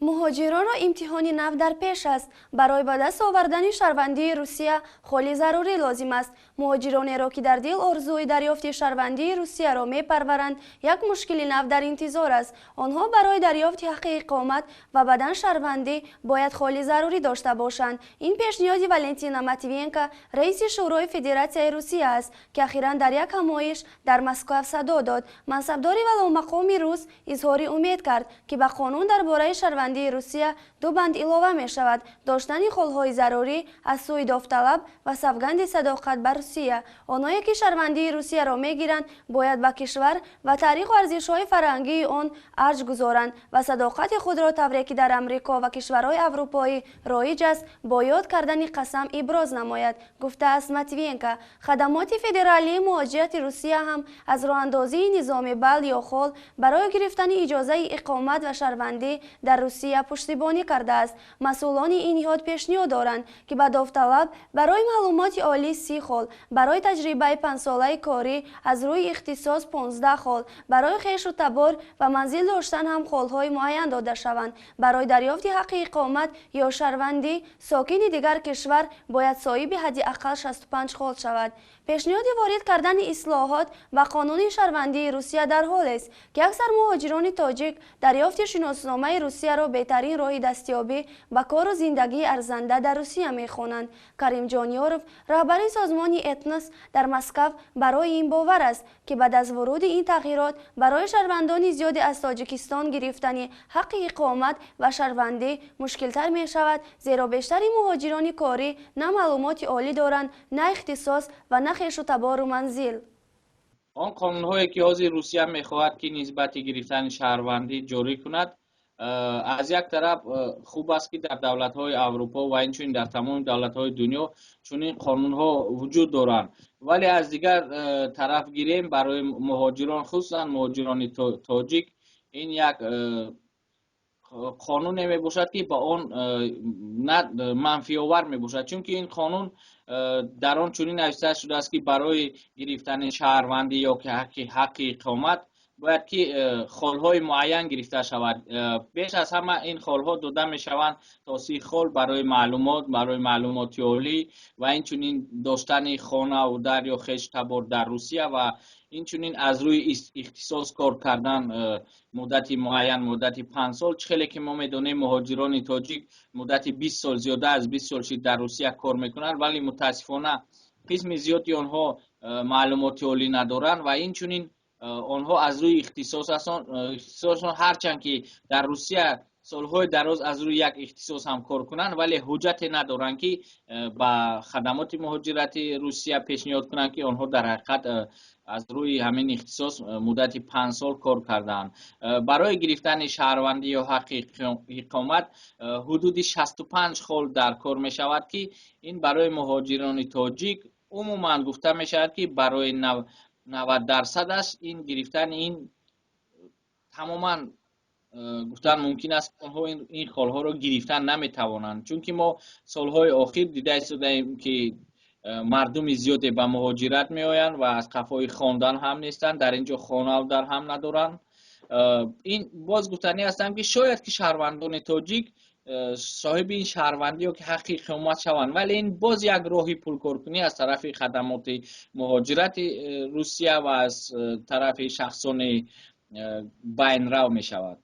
مهاجران را امتحانی نو در پیش است. برای به دست آوردن شهروندی روسیه خیلی ضروری لازم است. مهاجرانی را که در دل آرزوی دریافت شهروندی روسیه را میپرورند یک مشکل نو در انتظار است. آنها برای دریافت حق اقامت و بدن شهروندی باید خیلی ضروری داشته باشند. این پیشنهاد والنتینا ماتوینکا رئیس شورای فدراسیای روسیه است که اخیراً در یک همایش در مسکو صدا داد. منصبدار ولامقام روس اظهار امید کرد که به قانون درباره شهروندی روسیه دو بند اضافه می شود: داشتن خلهای ضروری از سوی داوطلب و سوگند صداقت بر روسیه. آنهایی که شهروندی روسیه را می گیرند باید به کشور و تاریخ و ارزش‌های فرهنگی آن ارج گذارند و صداقت خود را طوری که در امریکا و کشورهای اروپایی رایج است با یاد کردن قسم ابراز نماید، گفته است ماتوینکا. خدمات فدرالی مهاجرت روسیه هم از راهاندازی نظام بل یا خل برای گرفتن اجازه اقامت و شهروندی در روسیه پشتیبانی کرده است. مسئولان این نهاد پیشنهاد دارند که به داوطلب برای معلومات عالی 30 خل، برای تجربه 5 ساله کاری از روی اختصاص 15 خل، برای خویش و تبار و منزل داشتن هم خلهای معین داده شوند. برای دریافت حق اقامت یا شهروندی ساکن دیگر کشور باید صاحب حداقل 65 خل شود. پیشنهاد وارد کردن اصلاحات و قانون شهروندی روسیه در حال است که اکثر مهاجران تاجیک دریافت شناسنامه روسیه را بهترین راه دستیابی به کار و زندگی ارزنده در روسیه می‌خوانند. کریم جانیاروف، رهبر سازمان اتنوس در مسکو، برای این باور است که بعد از ورود این تغییرات برای شهروندان زیاد از تاجیکستان گرفتن حق اقامت و شهروندی مشکل‌تر می‌شود، زیرا بیشتر مهاجران کاری نه معلومات عالی دارند، نه اختصاص و نه خویش و تبار و منزل. آن قانون‌هایی که حاضر روسیه می‌خواهد که نسبت گرفتن شهروندی جاری کند، از یک طرف خوب است که در دولت‌های اروپا و اینچنین در تمام دولت‌های دنیا چنین قانون‌ها وجود دارند، ولی از دیگر طرف گیریم برای مهاجران، خصوصا مهاجران تاجیک، این یک قانون نمی باشد که با آن منفی آور می باشد، چون که این قانون در آن چنین نوشته شده است که برای گرفتن شهروندی یا که حق اقامت باید که خلهای معین گرفته شود. بیش از همه این خلها داده می شوند تا 30 خل برای معلومات عالی و این چنین داشتن خانه و در یا خشت تبار در روسیه و این چنین از روی اختصاص کار کردن مدت معین، مدت 5 سال. چخیلی که ما میدونیم مهاجران تاجیک مدت 20 سال، زیاده از 20 سال در روسیه کار میکنن، ولی متاسفانه قسم زیادی آنها معلومات عالی ندارن و این چنین آنها از روی اختصاصشان هرچند که در روسیه سالهای دراز از روی یک اختصاص هم کار کنن، ولی حجت ندارن که با خدمات مهاجرت روسیه پیشنهاد کنن که آنها در حقیقت از روی همین اختصاص مدت 5 سال کار کردن. برای گرفتن شهروندی یا حق اقامت حدود 65 خل در کار می شود که این برای مهاجران تاجیک عموما گفته می شود که برای 90% است این گرفتن این تماما گفتن ممکن است آنها این خلها را گرفتن نمیتوانند، چون که ما سالهای اخیر دیده شدیم که مردم زیادی به مهاجرت می آیند و از قفای خواندن هم نیستند، در اینجا خانه و در هم ندارند. این باز گفتنی هستم که شاید که شهروندان تاجیک صاحب این شهروندی یا که حق اقامت شوند، ولی این باز یک راهی پولکارکنی از طرف خدمات مهاجرت روسیه و از طرف شخصان بین رو می شود.